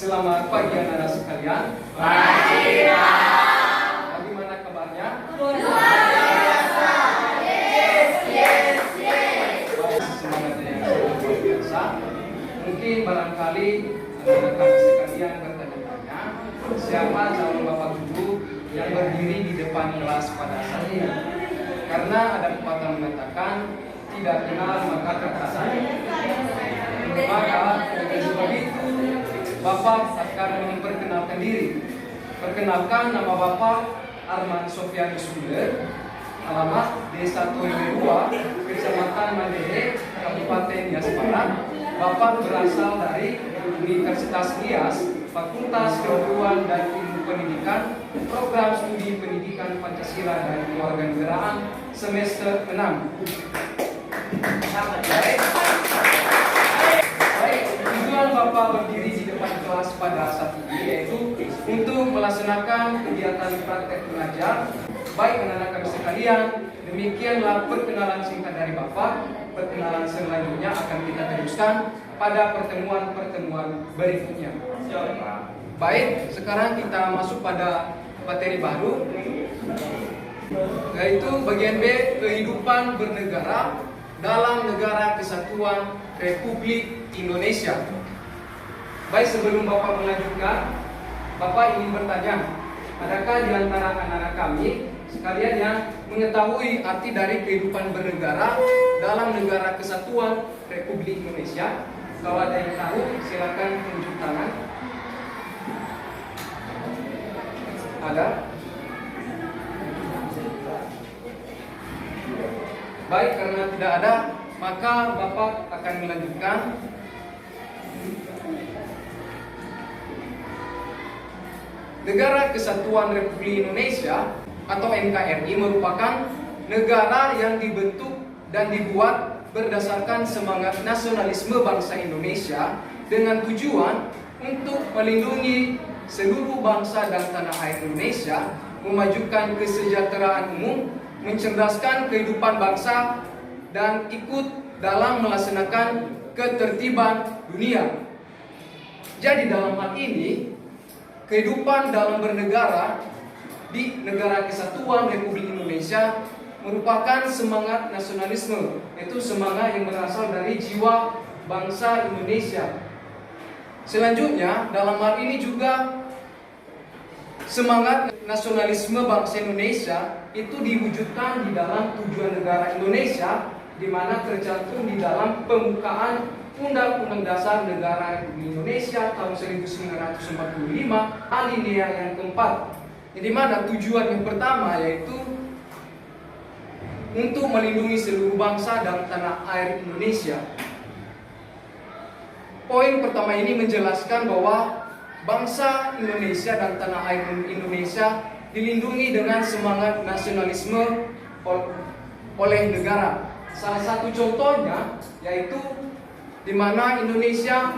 Selamat pagi anak-anak sekalian. Pagi, Pak. Bagaimana kabarnya? Luar biasa. Yes. Semangatnya yang luar biasa. Mungkin barangkali anak-anak kami sekalian bertanya-tanya, siapa calon bapak guru yang berdiri di depan kelas pada saat ini? Karena ada pepatah mengatakan, tidak kenal maka tak sayang. Maka dengan sebab itu, Bapak akan memperkenalkan diri. Perkenalkan, nama Bapak Arman Sofianus Muller, alamat Desa Torimedua, Kecamatan Mandehe, Kabupaten Nias Barat. Bapak berasal dari Universitas Nias, Fakultas Keguruan dan Ilmu Pendidikan, Program Studi Pendidikan Pancasila dan Kewarganegaraan semester 6. Baik, tujuan Bapak berdiri di depan kelas pada saat ini yaitu untuk melaksanakan kegiatan praktek mengajar. Baik anak-anak kami sekalian, demikianlah perkenalan singkat dari Bapak. Perkenalan selanjutnya akan kita teruskan pada pertemuan-pertemuan berikutnya. Baik, sekarang kita masuk pada materi baru, yaitu bagian B, kehidupan bernegara dalam Negara Kesatuan Republik Indonesia. Baik, sebelum Bapak melanjutkan, Bapak ingin bertanya, adakah di antara anak-anak kami sekalian yang mengetahui arti dari kehidupan bernegara dalam Negara Kesatuan Republik Indonesia? Kalau ada yang tahu, silakan tunjuk tangan. Ada? Baik, karena tidak ada, maka Bapak akan melanjutkan. Negara Kesatuan Republik Indonesia atau NKRI merupakan negara yang dibentuk dan dibuat berdasarkan semangat nasionalisme bangsa Indonesia dengan tujuan untuk melindungi seluruh bangsa dan tanah air Indonesia, memajukan kesejahteraan umum, mencerdaskan kehidupan bangsa, dan ikut dalam melaksanakan ketertiban dunia. Jadi dalam hal ini, kehidupan dalam bernegara di Negara Kesatuan Republik Indonesia merupakan semangat nasionalisme, yaitu semangat yang berasal dari jiwa bangsa Indonesia. Selanjutnya, dalam hal ini juga semangat nasionalisme bangsa Indonesia itu diwujudkan di dalam tujuan negara Indonesia, di mana tercantum di dalam pembukaan Undang-Undang Dasar Negara Republik Indonesia tahun 1945 alinea yang keempat, di mana tujuan yang pertama yaitu untuk melindungi seluruh bangsa dan tanah air Indonesia. Poin pertama ini menjelaskan bahwa bangsa Indonesia dan tanah air Indonesia dilindungi dengan semangat nasionalisme oleh negara. Salah satu contohnya yaitu di mana Indonesia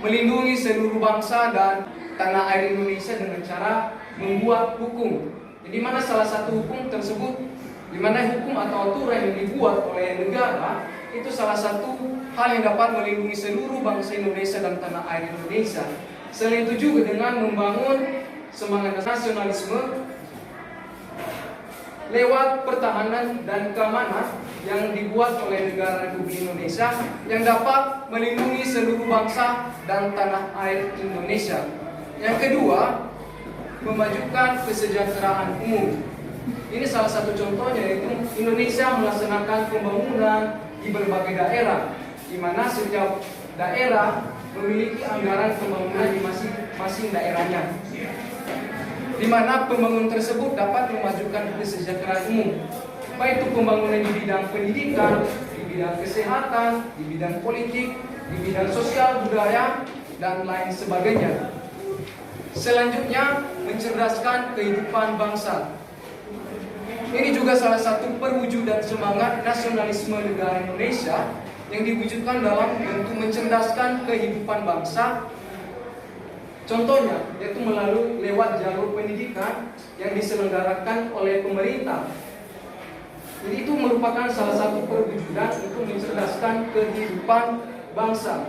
melindungi seluruh bangsa dan tanah air Indonesia dengan cara membuat hukum. Di mana salah satu hukum tersebut, di mana hukum atau aturan yang dibuat oleh negara itu salah satu hal yang dapat melindungi seluruh bangsa Indonesia dan tanah air Indonesia. Selain itu juga dengan membangun semangat nasionalisme lewat pertahanan dan keamanan yang dibuat oleh negara Republik Indonesia yang dapat melindungi seluruh bangsa dan tanah air Indonesia. Yang kedua, memajukan kesejahteraan umum. Ini salah satu contohnya, yaitu Indonesia melaksanakan pembangunan di berbagai daerah, di mana setiap daerah memiliki anggaran pembangunan di masing-masing daerahnya, di mana pembangunan tersebut dapat memajukan kesejahteraan umum, baik itu pembangunan di bidang pendidikan, di bidang kesehatan, di bidang politik, di bidang sosial budaya, dan lain sebagainya. Selanjutnya, mencerdaskan kehidupan bangsa. Ini juga salah satu perwujudan semangat nasionalisme negara Indonesia yang diwujudkan dalam bentuk mencerdaskan kehidupan bangsa. Contohnya, yaitu melalui lewat jalur pendidikan yang diselenggarakan oleh pemerintah. Jadi itu merupakan salah satu perwujudan untuk mencerdaskan kehidupan bangsa.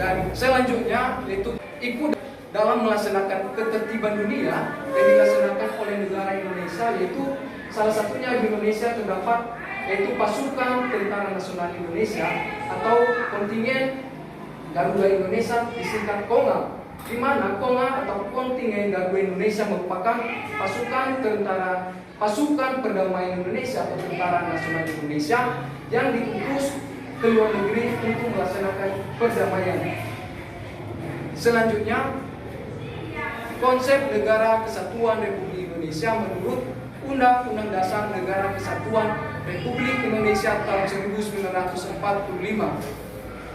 Dan selanjutnya yaitu ikut dalam melaksanakan ketertiban dunia yang dilaksanakan oleh negara Indonesia, yaitu salah satunya di Indonesia terdapat yaitu pasukan Tentara Nasional Indonesia atau kontingen Garuda Indonesia disingkat KONGA, di mana KONGA atau kontingen Garuda Indonesia merupakan pasukan perdamaian Indonesia atau Tentara Nasional Indonesia yang diutus ke luar negeri untuk melaksanakan perdamaian. Selanjutnya, konsep Negara Kesatuan Republik Indonesia menurut Undang-Undang Dasar Negara Kesatuan Republik Indonesia tahun 1945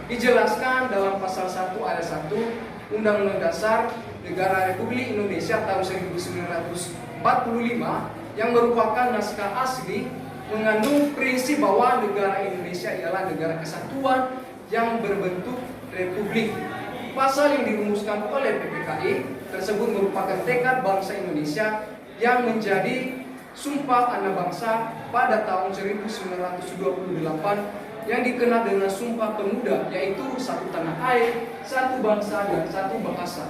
dijelaskan dalam pasal 1 ayat 1 Undang-Undang Dasar Negara Republik Indonesia tahun 1945 yang merupakan naskah asli mengandung prinsip bahwa negara Indonesia ialah negara kesatuan yang berbentuk republik. Pasal yang dirumuskan oleh PPKI tersebut merupakan tekad bangsa Indonesia yang menjadi Sumpah Anak Bangsa pada tahun 1928 yang dikenal dengan Sumpah Pemuda, yaitu satu tanah air, satu bangsa, dan satu bahasa.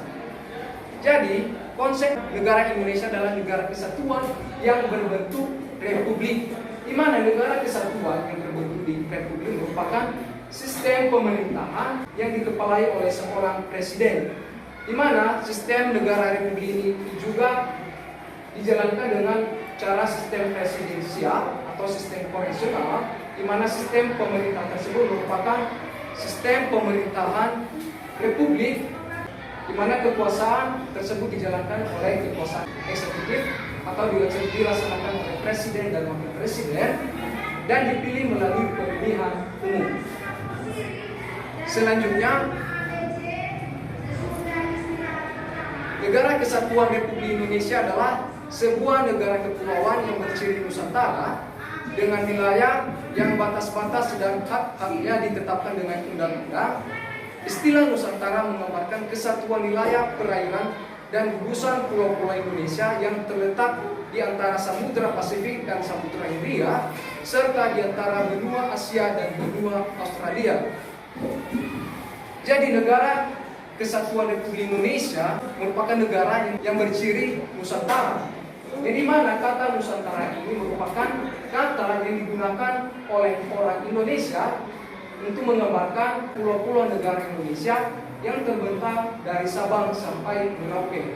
Jadi, konsep negara Indonesia adalah negara kesatuan yang berbentuk republik, di mana negara kesatuan yang berbentuk di republik merupakan sistem pemerintahan yang dikepalai oleh seorang presiden, di mana sistem negara republik ini juga dijalankan dengan cara sistem presidensial atau sistem konvensional, di mana sistem pemerintahan tersebut merupakan sistem pemerintahan republik, di mana kekuasaan tersebut dijalankan oleh kekuasaan eksekutif atau dilaksanakan oleh presiden dan wakil presiden dan dipilih melalui pemilihan umum. Selanjutnya, Negara Kesatuan Republik Indonesia adalah sebuah negara kepulauan yang berciri Nusantara dengan wilayah yang batas-batas dan hak-haknya ditetapkan dengan undang-undang. Istilah Nusantara menggambarkan kesatuan wilayah perairan dan gugusan pulau-pulau Indonesia yang terletak di antara Samudra Pasifik dan Samudra Hindia serta di antara benua Asia dan benua Australia. Jadi negara Kesatuan Republik Indonesia merupakan negara yang berciri Nusantara. Jadi mana kata Nusantara ini merupakan kata yang digunakan oleh orang Indonesia untuk menggambarkan pulau-pulau negara Indonesia yang terbentang dari Sabang sampai Merauke.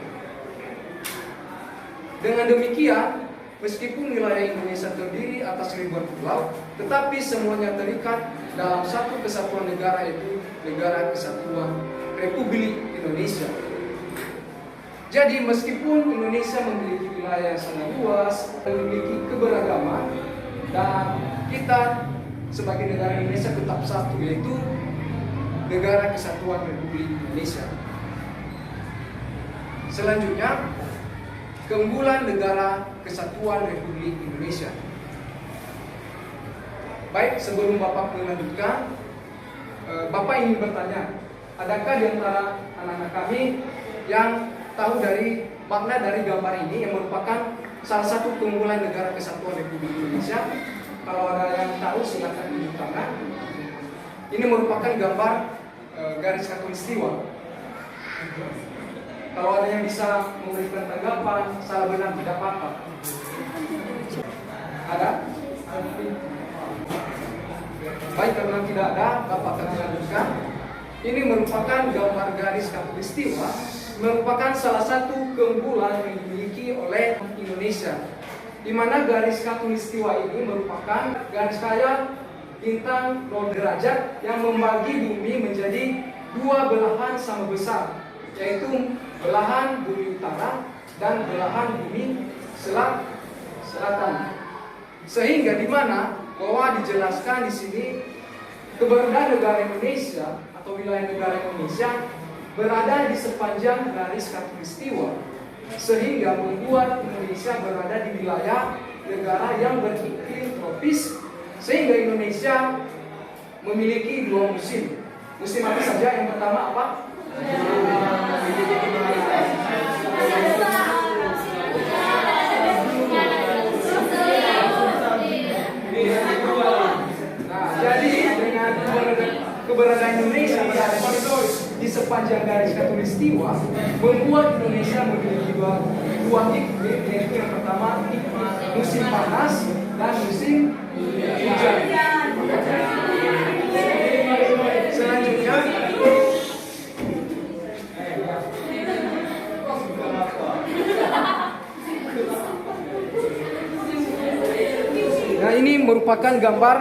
Dengan demikian, meskipun wilayah Indonesia terdiri atas ribuan pulau, tetapi semuanya terikat dalam satu kesatuan negara, yaitu Negara Kesatuan Republik Indonesia. Jadi meskipun Indonesia memiliki wilayah yang sangat luas, memiliki keberagaman, dan kita sebagai negara Indonesia tetap satu, yaitu Negara Kesatuan Republik Indonesia. Selanjutnya, keunggulan Negara Kesatuan Republik Indonesia. Baik, sebelum Bapak melanjutkan, Bapak ingin bertanya, adakah di antara anak-anak kami yang tahu dari makna dari gambar ini yang merupakan salah satu keunggulan Negara Kesatuan Republik Indonesia? Kalau ada yang tahu silakan tunjuk tangan. Ini merupakan gambar garis khatulistiwa. Kalau ada yang bisa memberikan tanggapan, salah benar tidak apa-apa. Ada? Baik, karena tidak ada, Bapak akan melanjutkan. Ini merupakan gambar garis khatulistiwa, merupakan salah satu keunggulan yang dimiliki oleh Indonesia, di mana garis khatulistiwa ini merupakan garis kaya bintang 0 derajat yang membagi bumi menjadi dua belahan sama besar, yaitu belahan bumi utara dan belahan bumi selatan. Sehingga di mana bahwa dijelaskan di sini keberadaan negara Indonesia atau wilayah negara Indonesia berada di sepanjang garis khatulistiwa, sehingga membuat Indonesia berada di wilayah negara yang beriklim tropis, sehingga Indonesia memiliki dua musim. Musim apa saja? Yang pertama apa? Nah, jadi dengan keberadaan Indonesia pada khatulistiwa membuat Indonesia memiliki dua iklim, yaitu yang pertama musim panas dan musim hujan. Selanjutnya nah ini merupakan gambar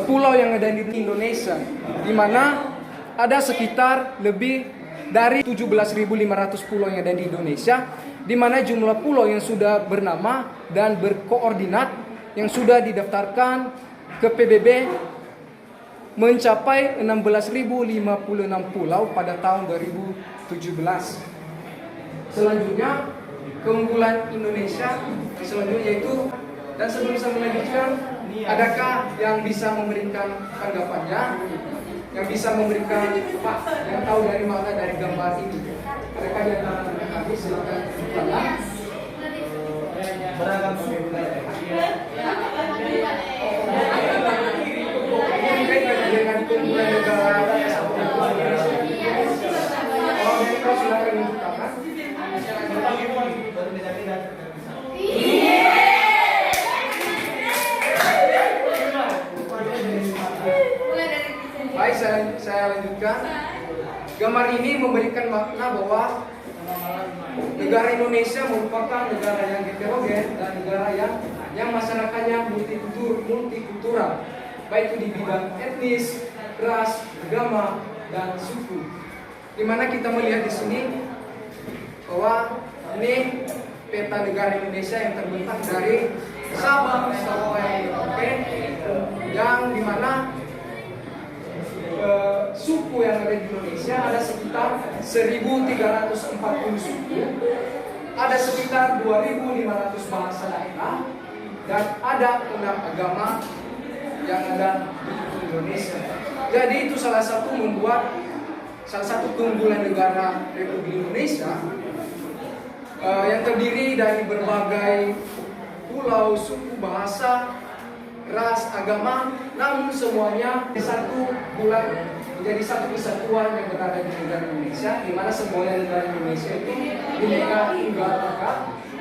pulau yang ada di Indonesia, di mana ada sekitar lebih dari 17.500 pulau yang ada di Indonesia, di mana jumlah pulau yang sudah bernama dan berkoordinat yang sudah didaftarkan ke PBB mencapai 16.056 pulau pada tahun 2017. Selanjutnya keunggulan Indonesia selanjutnya yaitu, dan sebelum saya melanjutkan, adakah yang bisa memberikan tanggapannya, yang bisa memberikan Pak yang tahu dari mana dari gambar ini? Adakah yang kami silakan bertanya. Beragam dengan keunggulan negara silakan menunjukkan. Baik, saya lanjutkan. Gambar ini memberikan makna bahwa negara Indonesia merupakan negara yang heterogen dan negara yang masyarakatnya multikultural, baik itu di bidang etnis, ras, agama, dan suku. Dimana kita melihat di sini bahwa ini peta negara Indonesia yang terbentang dari Sabang sampai Merauke, yang dimana suku yang ada di Indonesia ada sekitar 1.340 suku, ada sekitar 2.500 bahasa daerah, dan ada 6 agama yang ada di Indonesia. Jadi itu salah satu keunggulan negara Republik Indonesia yang terdiri dari berbagai pulau, suku, bahasa, ras, agama, namun semuanya menjadi satu kesatuan yang berada di negara Indonesia, di mana semuanya negara Indonesia itu Bhinneka Tunggal Ika,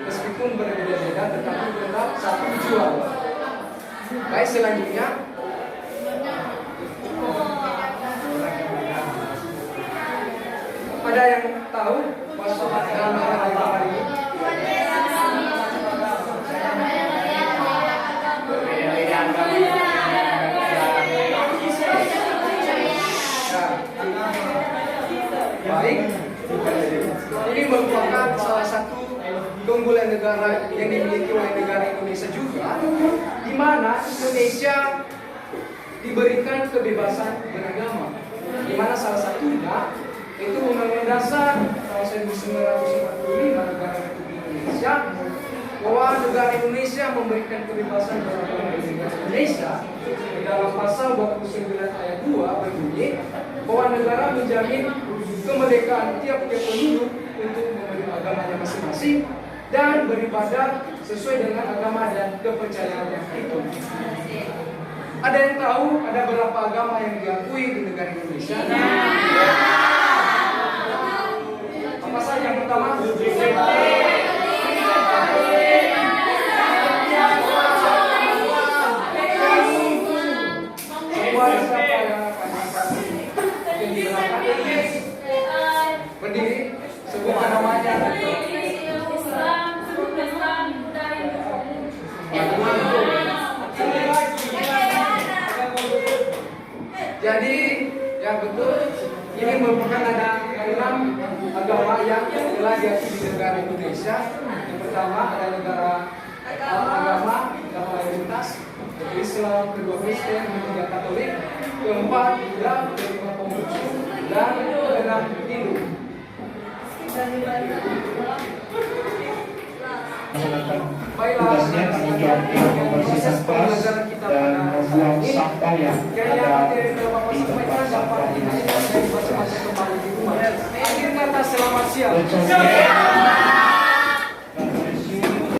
meskipun berbeda-beda tetapi tetap satu tujuan. Baik, selanjutnya ada yang tahu masalah gambar ini? Baik, ini merupakan salah satu keunggulan negara yang dimiliki oleh negara Indonesia juga, di mana Indonesia diberikan kebebasan beragama, di mana salah satunya itu Undang-Undang Dasar tahun 1945 negara Republik Indonesia, bahwa negara Indonesia memberikan kebebasan beragama di negara Indonesia. Di dalam pasal 29 ayat 2 berbunyi bahwa negara menjamin kemerdekaan tiap-tiap penduduk untuk memeluk agamanya masing-masing dan beribadah sesuai dengan agama dan kepercayaannya itu. Ada yang tahu ada berapa agama yang diakui di negara Indonesia? Apa saja yang pertama? Berdiri, sebutkan namanya. Jadi, yang betul, ini merupakan ada 6 agama yang telah diakui di negara Indonesia. Yang pertama ada agama mayoritas, Islam, kedua Kristen, ketiga Katolik, keempat Buddha, kelima Konghucu, dan keenam Hindu. Baiklah, proses pembelajaran kita pada membuang sampah yang ada Akhir kata selamat siang.